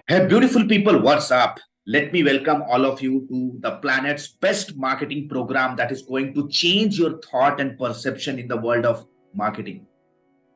Hey, beautiful people, what's up? Let me welcome all of you to the planet's best marketing program that is going to change your thought and perception in the world of marketing.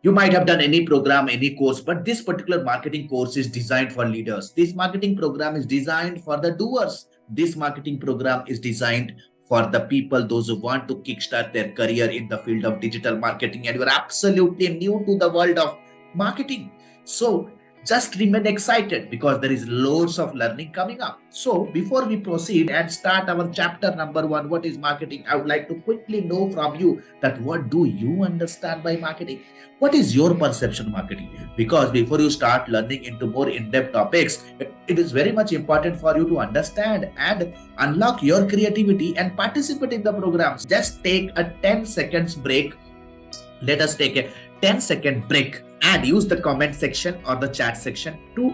You might have done any program, any course, but this particular marketing course is designed for leaders. This marketing program is designed for the doers. This marketing program is designed for the people, those who want to kickstart their career in the field of digital marketing, and you're absolutely new to the world of marketing. So just remain excited because there is loads of learning coming up. So before we proceed and start our chapter number one, what is marketing? I would like to quickly know from you that what do you understand by marketing? What is your perception of marketing? Because before you start learning into more in-depth topics, it is very much important for you to understand and unlock your creativity and participate in the programs. Just take a 10 seconds break. Let us take a 10-second break and use the comment section or the chat section to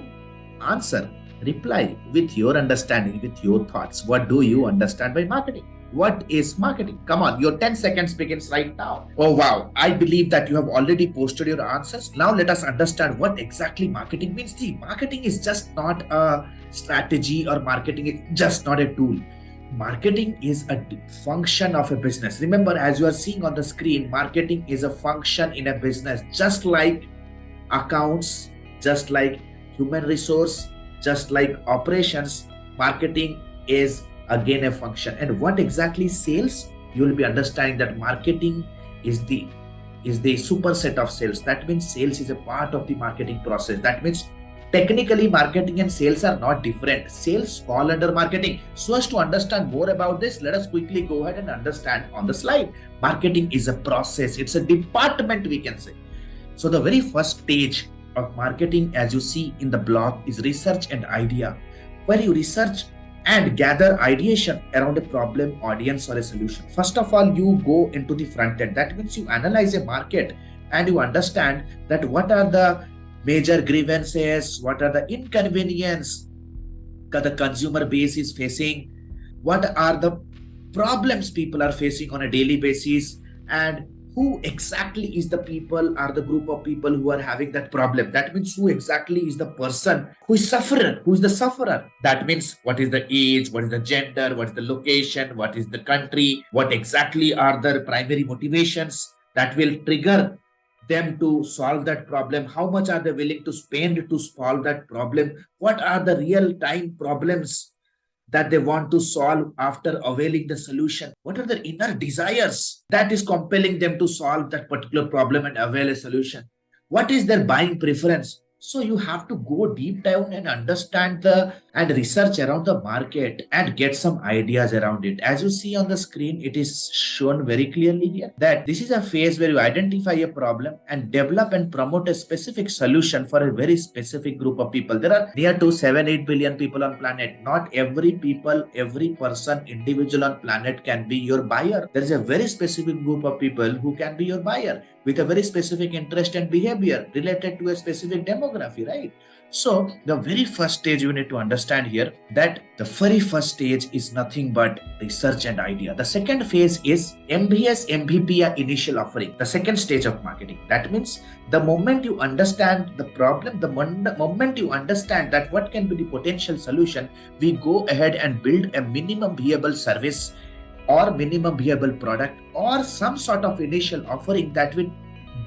answer, reply with your understanding, with your thoughts. What do you understand by marketing? What is marketing? Come on, your 10 seconds begins right now. Oh, wow. I believe that you have already posted your answers. Now let us understand what exactly marketing means. See, marketing is just not a strategy, or marketing is just not a tool. Marketing is a function of a business. Remember, as you are seeing on the screen, marketing is a function in a business, just like accounts, just like human resource, just like operations. Marketing is again a function. And what exactly sales? You will be understanding that marketing is the superset of sales. That means sales is a part of the marketing process. That means technically marketing and sales are not different. Sales fall under marketing. So as to understand more about this, let us quickly go ahead and understand on the slide. Marketing is a process. It's a department, we can say. So the very first stage of marketing, as you see in the block, is research and idea, where you research and gather ideation around a problem, audience, or a solution. First of all, you go into the front end. That means you analyze a market and you understand that what are the major grievances, what are the inconvenience that the consumer base is facing, what are the problems people are facing on a daily basis, and who exactly is the people or the group of people who are having that problem. That means who exactly is the person who is sufferer, who is the sufferer. That means what is the age, what is the gender, what is the location, what is the country, what exactly are the primary motivations that will trigger them to solve that problem, how much are they willing to spend to solve that problem, what are the real time problems that they want to solve after availing the solution, what are the inner desires that is compelling them to solve that particular problem and avail a solution, what is their buying preference. So you have to go deep down and understand the and research around the market and get some ideas around it. As you see on the screen, it is shown very clearly here that this is a phase where you identify a problem and develop and promote a specific solution for a very specific group of people. There are near to 7-8 billion people on planet. Not every people, every person, individual on planet can be your buyer. There is a very specific group of people who can be your buyer with a very specific interest and behavior related to a specific demography, right? So the very first stage you need to understand here that the very first stage is nothing but research and idea. The second phase is MBS, MVP, initial offering. The second stage of marketing. That means the moment you understand the problem, the moment you understand that what can be the potential solution, we go ahead and build a minimum viable service or minimum viable product or some sort of initial offering that will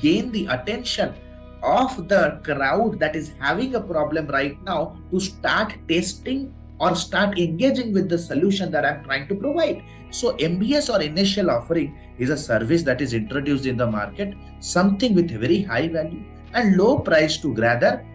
gain the attention of the crowd that is having a problem right now to start testing or start engaging with the solution that I'm trying to provide. So MBS or initial offering is a service that is introduced in the market, something with very high value and low price to gather.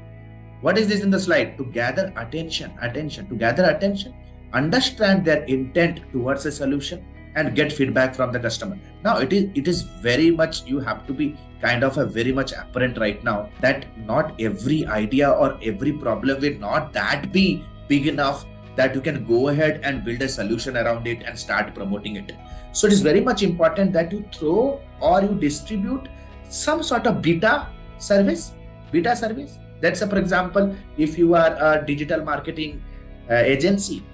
What is this in the slide? To gather attention, to gather attention, understand their intent towards a solution and get feedback from the customer. Now it is very much, you have to be kind of a very much apparent right now that not every idea or every problem will not that be big enough that you can go ahead and build a solution around it and start promoting it. So it is very much important that you throw or you distribute some sort of beta service. Let's say, for example, if you are a digital marketing agency,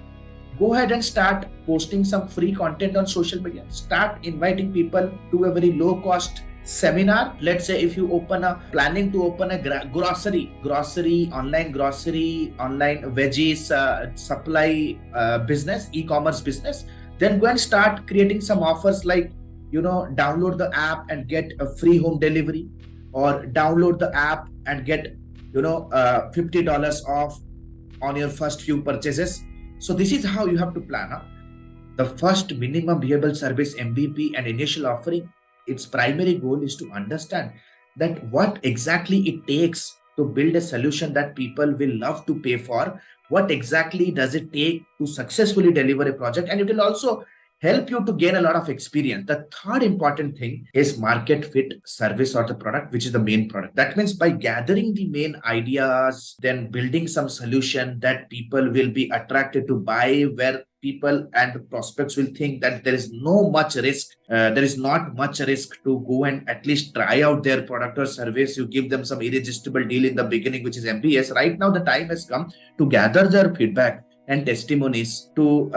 go ahead and start posting some free content on social media. Start inviting people to a very low cost seminar. Let's say if you planning to open a online veggies supply business, e-commerce business, then go and start creating some offers like, download the app and get a free home delivery, or download the app and get, $50 off on your first few purchases. So this is how you have to plan. The first minimum viable service MVP and initial offering, its primary goal is to understand that what exactly it takes to build a solution that people will love to pay for. What exactly does it take to successfully deliver a project? And it will also help you to gain a lot of experience. The third important thing is market fit service or the product, which is the main product. That means by gathering the main ideas, then building some solution that people will be attracted to buy, where people and the prospects will think that there is not much risk to go and at least try out their product or service. You give them some irresistible deal in the beginning, which is MBS. Right now, the time has come to gather their feedback and testimonies to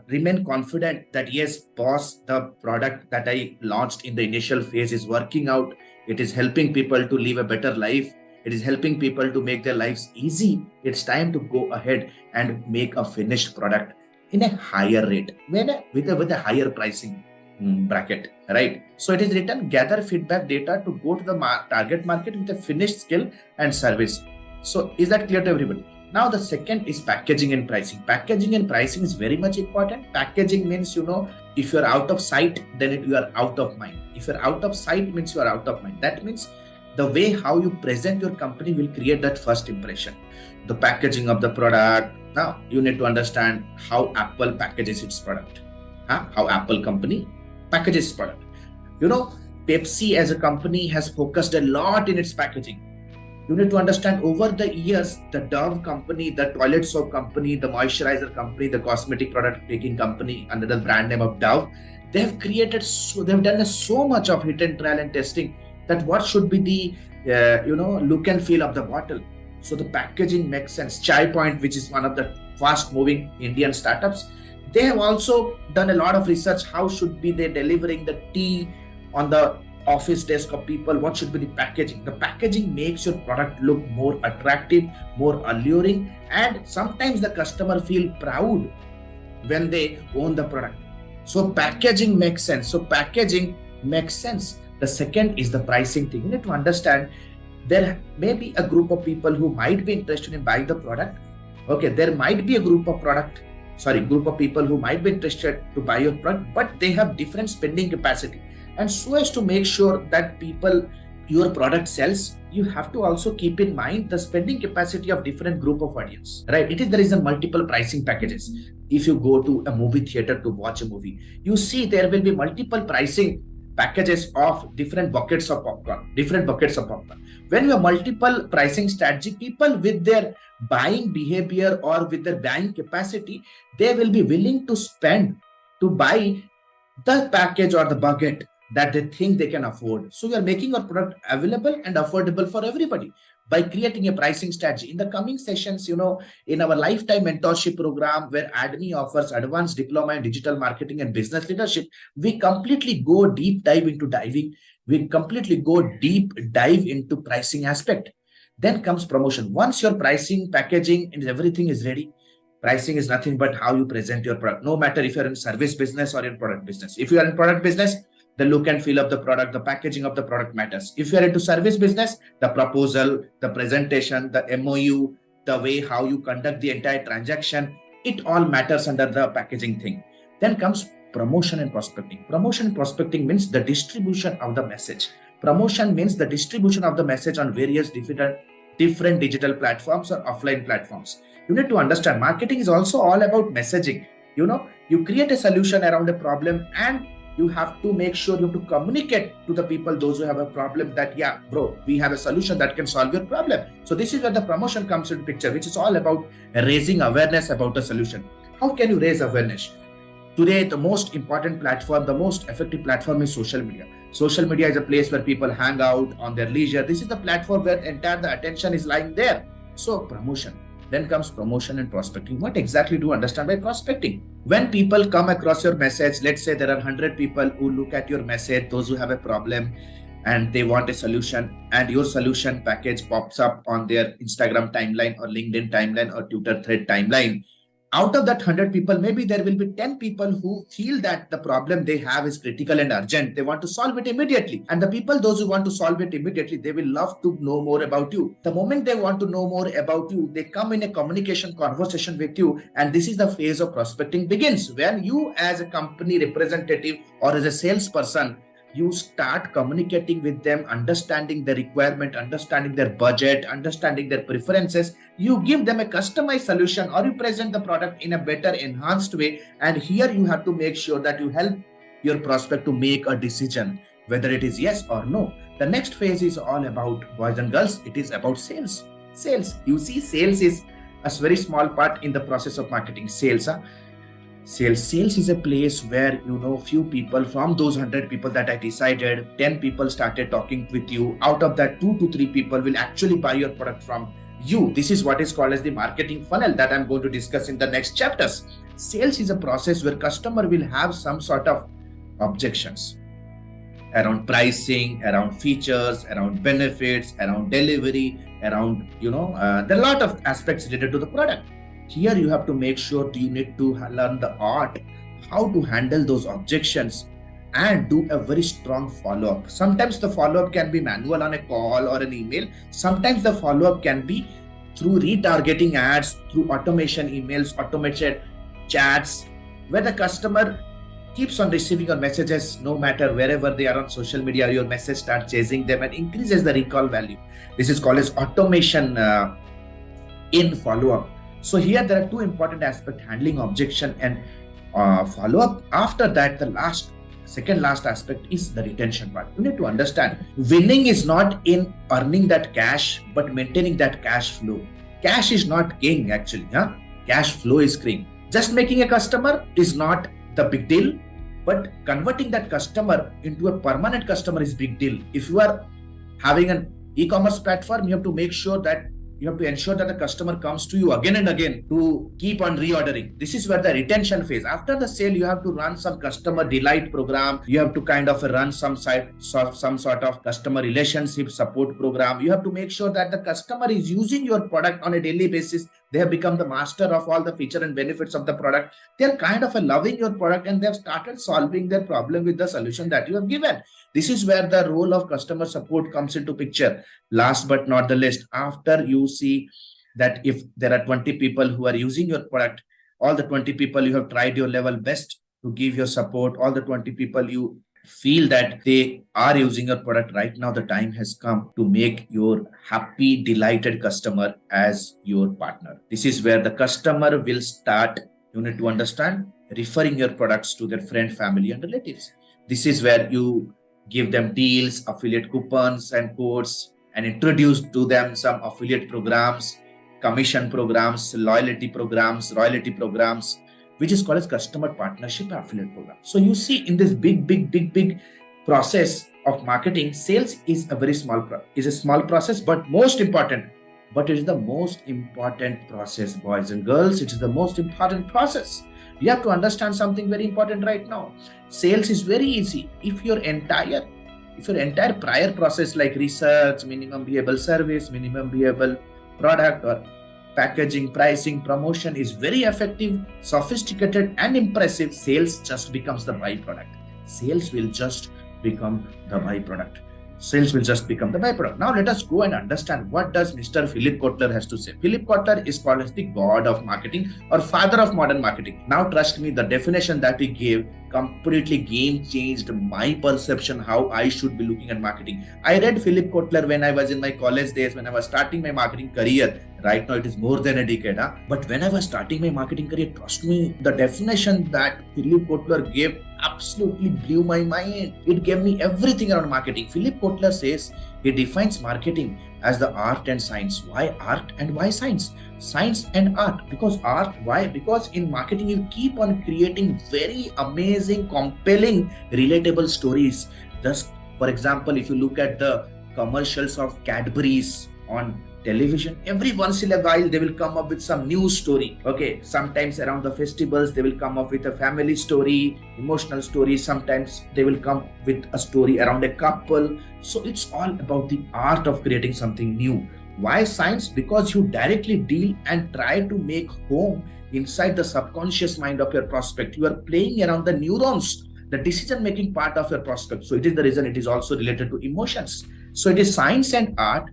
remain confident that yes, boss, the product that I launched in the initial phase is working out. It is helping people to live a better life. It is helping people to make their lives easy. It's time to go ahead and make a finished product in a higher rate, with a higher pricing bracket, right? So it is written, gather feedback data to go to the target market with a finished skill and service. So is that clear to everybody? Now the second is packaging and pricing. Packaging and pricing is very much important. Packaging means, if you're out of sight, then you are out of mind. If you're out of sight means you are out of mind. That means the way how you present your company will create that first impression. The packaging of the product. Now you need to understand how Apple packages its product. How Apple company packages product. Pepsi as a company has focused a lot in its packaging. You need to understand over the years, the Dove company, the toilet soap company, the moisturizer company, the cosmetic product making company under the brand name of Dove, they've done so much of hit and trial and testing that what should be the, look and feel of the bottle. So the packaging makes sense. Chai Point, which is one of the fast moving Indian startups, they have also done a lot of research. How should be they delivering the tea on the office desk of people? What should be the packaging? The packaging makes your product look more attractive, more alluring, and sometimes the customer feel proud when they own the product. So packaging makes sense. The second is the pricing thing. You need to understand there may be a group of people who might be interested in buying the product. Okay, there might be a group of people who might be interested to buy your product, but they have different spending capacity. And so as to make sure that your product sells, you have to also keep in mind the spending capacity of different group of audience, right? There is a multiple pricing packages. If you go to a movie theater to watch a movie, you see there will be multiple pricing packages of different buckets of popcorn. When you have multiple pricing strategy, people with their buying behavior or with their buying capacity, they will be willing to spend to buy the package or the bucket that they think they can afford. So you are making your product available and affordable for everybody by creating a pricing strategy. In the coming sessions, in our lifetime mentorship program where ADME offers advanced diploma in digital marketing and business leadership, we completely go deep dive into pricing aspect. Then comes promotion. Once your pricing, packaging and everything is ready, pricing is nothing but how you present your product. No matter if you're in service business or in product business. If you are in product business, the look and feel of the product, the packaging of the product matters. If you are into service business, the proposal, the presentation, the MOU, the way how you conduct the entire transaction, it all matters under the packaging thing. Then comes promotion and prospecting. Promotion and prospecting means the distribution of the message. Promotion means the distribution of the message on various different digital platforms or offline platforms. You need to understand marketing is also all about messaging. You create a solution around a problem and you have to make sure you have to communicate to the people, those who have a problem, that, yeah, bro, we have a solution that can solve your problem. So this is where the promotion comes into picture, which is all about raising awareness about a solution. How can you raise awareness? Today, the most important platform, the most effective platform is social media. Social media is a place where people hang out on their leisure. This is the platform where the attention is lying there. So promotion. Then comes promotion and prospecting. What exactly do you understand by prospecting? When people come across your message, let's say there are 100 people who look at your message, those who have a problem, and they want a solution, and your solution package pops up on their Instagram timeline or LinkedIn timeline or Twitter thread timeline. Out of that 100 people, maybe there will be 10 people who feel that the problem they have is critical and urgent. They want to solve it immediately. And the people, those who want to solve it immediately, they will love to know more about you. The moment they want to know more about you, they come in a communication conversation with you. And this is the phase of prospecting begins. When you as a company representative or as a salesperson, you start communicating with them, understanding their requirement, understanding their budget, understanding their preferences. You give them a customized solution or you present the product in a better enhanced way. And here you have to make sure that you help your prospect to make a decision, whether it is yes or no. The next phase is all about, boys and girls, it is about sales. Sales. You see, sales is a very small part in the process of marketing. Sales is a place where, few people from those 100 people that I decided, 10 people started talking with you. Out of that, 2 to 3 people will actually buy your product from you. This is what is called as the marketing funnel that I'm going to discuss in the next chapters. Sales is a process where customer will have some sort of objections around pricing, around features, around benefits, around delivery, around, there are a lot of aspects related to the product. Here you have to make sure you need to learn the art, how to handle those objections and do a very strong follow-up. Sometimes the follow-up can be manual on a call or an email. Sometimes the follow-up can be through retargeting ads, through automation emails, automated chats, where the customer keeps on receiving your messages no matter wherever they are on social media. Your message starts chasing them and increases the recall value. This is called as automation in follow-up. So here there are two important aspects: handling objection and follow-up. After that, the second last aspect is the retention part. You need to understand, winning is not in earning that cash, but maintaining that cash flow. Cash is not king actually. Cash flow is king. Just making a customer is not the big deal, but converting that customer into a permanent customer is big deal. If you are having an e-commerce platform, you have to make sure that you have to ensure that the customer comes to you again and again to keep on reordering. This is where the retention phase. After the sale, you have to run some customer delight program. You have to kind of run some sort of customer relationship support program. You have to make sure that the customer is using your product on a daily basis. They have become the master of all the feature and benefits of the product. They're kind of loving your product and they've started solving their problem with the solution that you have given. This is where the role of customer support comes into picture. Last but not the least, after you see that if there are 20 people who are using your product, all the 20 people you have tried your level best to give your support, all the 20 people you feel that they are using your product right now, the time has come to make your happy, delighted customer as your partner. This is where the customer will start, you need to understand, referring your products to their friend, family, and relatives. This is where you give them deals, affiliate coupons and codes, and introduce to them some affiliate programs, commission programs, royalty programs, which is called as customer partnership affiliate program. So you see, in this big process of marketing, sales is a small process, but most important. But it is the most important process, boys and girls. It is the most important process. You have to understand something very important right now. Sales is very easy. If your entire prior process like research, minimum viable service, minimum viable product, or packaging, pricing, promotion is very effective, sophisticated, and impressive, sales just becomes the byproduct. Sales will just become the byproduct. Now let us go and understand what does Mr. Philip Kotler has to say. Philip Kotler is called as the god of marketing or father of modern marketing. Now trust me, the definition that he gave completely game changed my perception how I should be looking at marketing. I read Philip Kotler when I was in my college days, when I was starting my marketing career. Right now it is more than a decade. But when I was starting my marketing career, trust me, the definition that Philip Kotler gave absolutely blew my mind. It gave me everything around marketing. Philip Kotler says he defines marketing as the art and science. Why art and why science? Science and art. Because art, why? Because in marketing you keep on creating very amazing, compelling, relatable stories. Thus, for example, if you look at the commercials of Cadbury's on television. Every once in a while, they will come up with some news story. Okay, sometimes around the festivals, they will come up with a family story, emotional story. Sometimes they will come with a story around a couple. So it's all about the art of creating something new. Why science? Because you directly deal and try to make home inside the subconscious mind of your prospect. You are playing around the neurons, the decision-making part of your prospect. So it is the reason it is also related to emotions. So it is science and art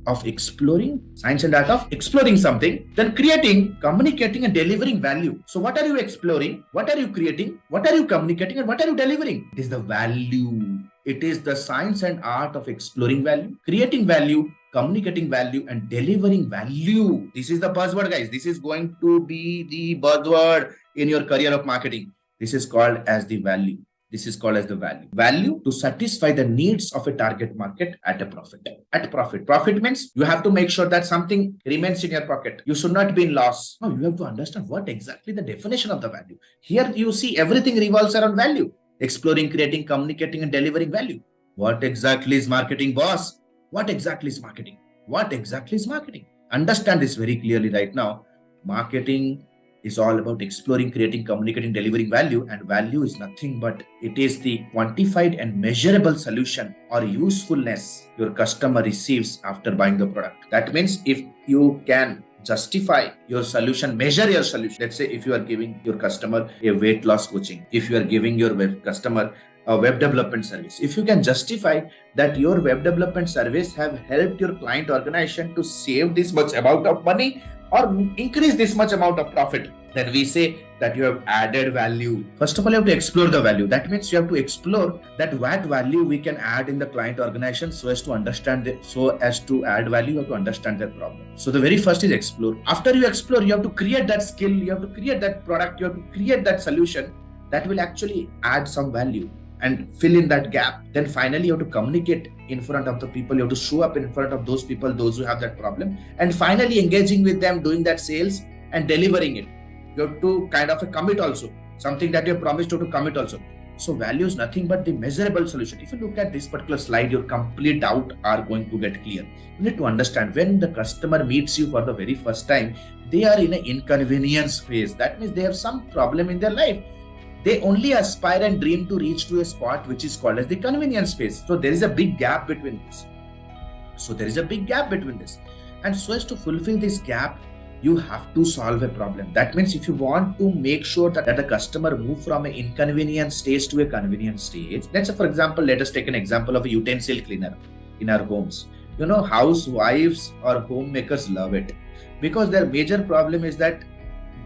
of exploring something, then creating, communicating, and delivering value. So what are you exploring? What are you creating? What are you communicating? And what are you delivering? It is the value. It is the science and art of exploring value, creating value, communicating value, and delivering value. This is the buzzword, guys. This is going to be the buzzword in your career of marketing. This is called as the value. This is called as the value. Value to satisfy the needs of a target market at a profit. At profit. Profit means you have to make sure that something remains in your pocket. You should not be in loss. No, you have to understand what exactly the definition of the value. Here you see everything revolves around value. Exploring, creating, communicating, and delivering value. What exactly is marketing, boss? What exactly is marketing? What exactly is marketing? Understand this very clearly right now. Marketing is all about exploring, creating, communicating, delivering value, and value is nothing but it is the quantified and measurable solution or usefulness your customer receives after buying the product. That means if you can justify your solution, measure your solution. Let's say if you are giving your customer a weight loss coaching, if you are giving your customer a web development service, if you can justify that your web development service have helped your client organization to save this much amount of money or increase this much amount of profit, then we say that you have added value. First of all, you have to explore the value. That means you have to explore that what value we can add in the client organization so as to understand it, so as to add value, you have to understand their problem. So the very first is explore. After you explore, you have to create that skill, you have to create that product, you have to create that solution that will actually add some value and fill in that gap. Then finally, you have to communicate in front of the people. You have to show up in front of those people, those who have that problem. And finally, engaging with them, doing that sales and delivering it. You have to kind of commit also. Something that you have promised to commit also. So value is nothing but the measurable solution. If you look at this particular slide, your complete doubt are going to get clear. You need to understand when the customer meets you for the very first time, they are in an inconvenience phase. That means they have some problem in their life. They only aspire and dream to reach to a spot which is called as the convenience phase. So there is a big gap between this. And so as to fulfill this gap, you have to solve a problem. That means if you want to make sure that the customer move from an inconvenience stage to a convenience stage, let's say for example, let us take an example of a utensil cleaner in our homes. You know, housewives or homemakers love it because their major problem is that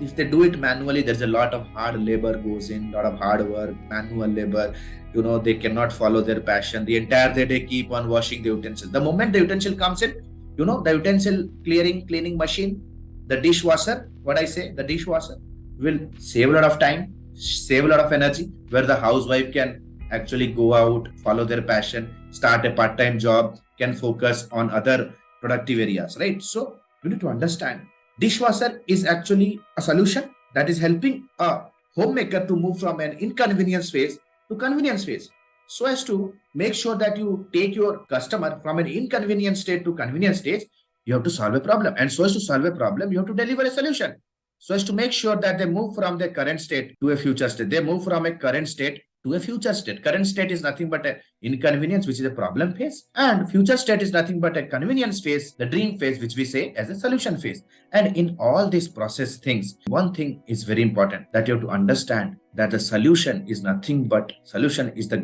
if they do it manually, there's a lot of hard labor goes in, lot of hard work, manual labor. You know, they cannot follow their passion. The entire day they keep on washing the utensil. The moment the utensil comes in, you know, the utensil cleaning machine, the dishwasher, the dishwasher will save a lot of time, save a lot of energy, where the housewife can actually go out, follow their passion, start a part-time job, can focus on other productive areas, right? So you need to understand. Dishwasher is actually a solution that is helping a homemaker to move from an inconvenience phase to convenience phase. So as to make sure that you take your customer from an inconvenience state to convenience stage, you have to solve a problem. And so as to solve a problem, you have to deliver a solution. So as to make sure that they move from their current state to a future state. They move from a current state to a future state. Current state is nothing but an inconvenience, which is a problem phase. And future state is nothing but a convenience phase, the dream phase, which we say as a solution phase. And in all these process things, one thing is very important, that you have to understand that the solution is the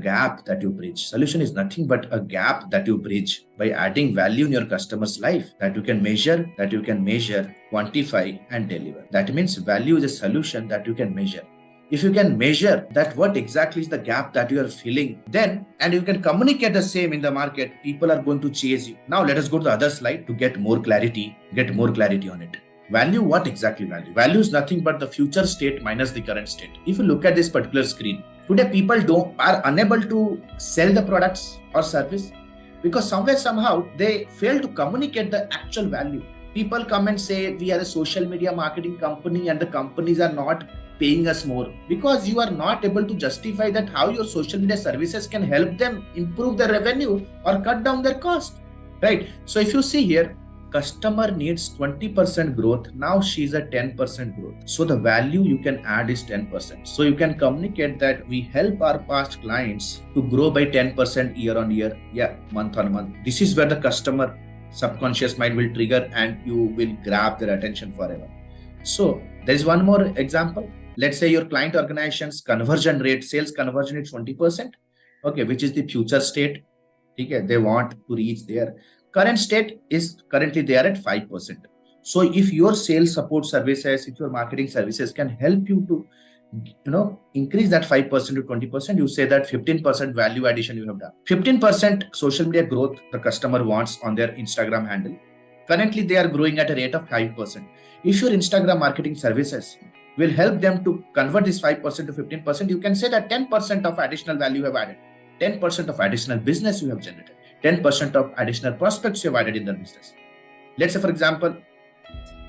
gap that you bridge. Solution is nothing but a gap that you bridge by adding value in your customer's life that you can measure, quantify, and deliver. That means value is a solution that you can measure. If you can measure that what exactly is the gap that you are filling, then, and you can communicate the same in the market, people are going to chase you. Now let us go to the other slide to get more clarity on it. Value, what exactly value? Value is nothing but the future state minus the current state. If you look at this particular screen, today people are unable to sell the products or service because somehow they fail to communicate the actual value. People come and say we are a social media marketing company and the companies are not paying us more because you are not able to justify that how your social media services can help them improve their revenue or cut down their cost, right? So if you see here, customer needs 20% growth. Now she's at 10% growth. So the value you can add is 10%. So you can communicate that we help our past clients to grow by 10% year on year, month on month. This is where the customer subconscious mind will trigger and you will grab their attention forever. So there is one more example. Let's say your client organization's conversion rate, sales conversion is 20%. Okay, which is the future state. Okay, they want to reach there. Current state is currently they are at 5%. So if your sales support services, if your marketing services can help you to increase that 5% to 20%, you say that 15% value addition you have done. 15% social media growth the customer wants on their Instagram handle. Currently, they are growing at a rate of 5%. If your Instagram marketing services will help them to convert this 5% to 15%, you can say that 10% of additional value you have added, 10% of additional business you have generated, 10% of additional prospects you have added in the business. Let's say, for example,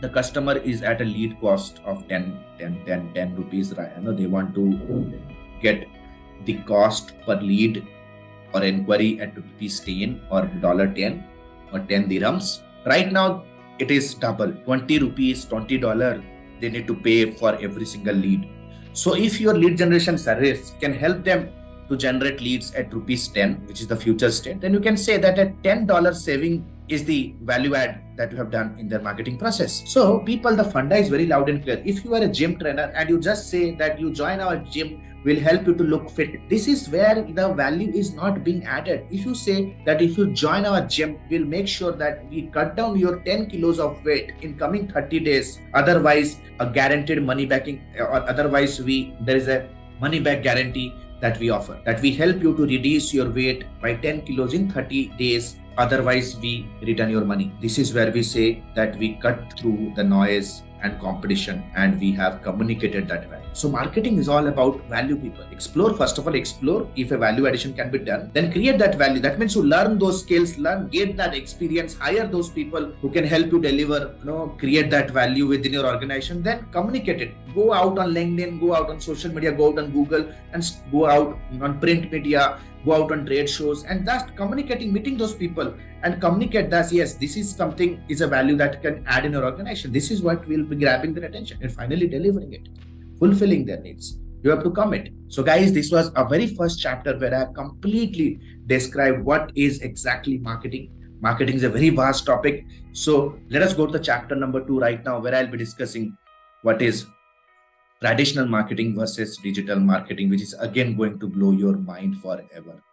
the customer is at a lead cost of 10 rupees. Right? They want to get the cost per lead or inquiry at rupees 10 or $10 or 10 dirhams. Right now, it is double, 20 rupees, $20 they need to pay for every single lead. So if your lead generation service can help them to generate leads at rupees 10, which is the future state, then you can say that a $10 saving is the value add that you have done in their marketing process. So people, the funda is very loud and clear. If you are a gym trainer and you just say that you join our gym, will help you to look fit. This is where the value is not being added. If you say that if you join our gym, we'll make sure that we cut down your 10 kilos of weight in coming 30 days. Otherwise, a guaranteed money backing, or otherwise there is a money back guarantee that we offer, that we help you to reduce your weight by 10 kilos in 30 days. Otherwise, we return your money. This is where we say that we cut through the noise and competition and we have communicated that value. So marketing is all about value, people. Explore, first of all, explore if a value addition can be done. Then create that value. That means you learn those skills, get that experience, hire those people who can help you deliver, create that value within your organization. Then communicate it. Go out on LinkedIn, go out on social media, go out on Google, and go out on print media, go out on trade shows, and just communicating, meeting those people and communicate that, yes, this is something, is a value that can add in your organization. This is what will be grabbing their attention and finally delivering it, fulfilling their needs. You have to commit. So guys, this was a very first chapter where I have completely described what is exactly marketing. Marketing is a very vast topic. So let us go to the chapter number 2 right now, where I'll be discussing what is traditional marketing versus digital marketing, which is again going to blow your mind forever.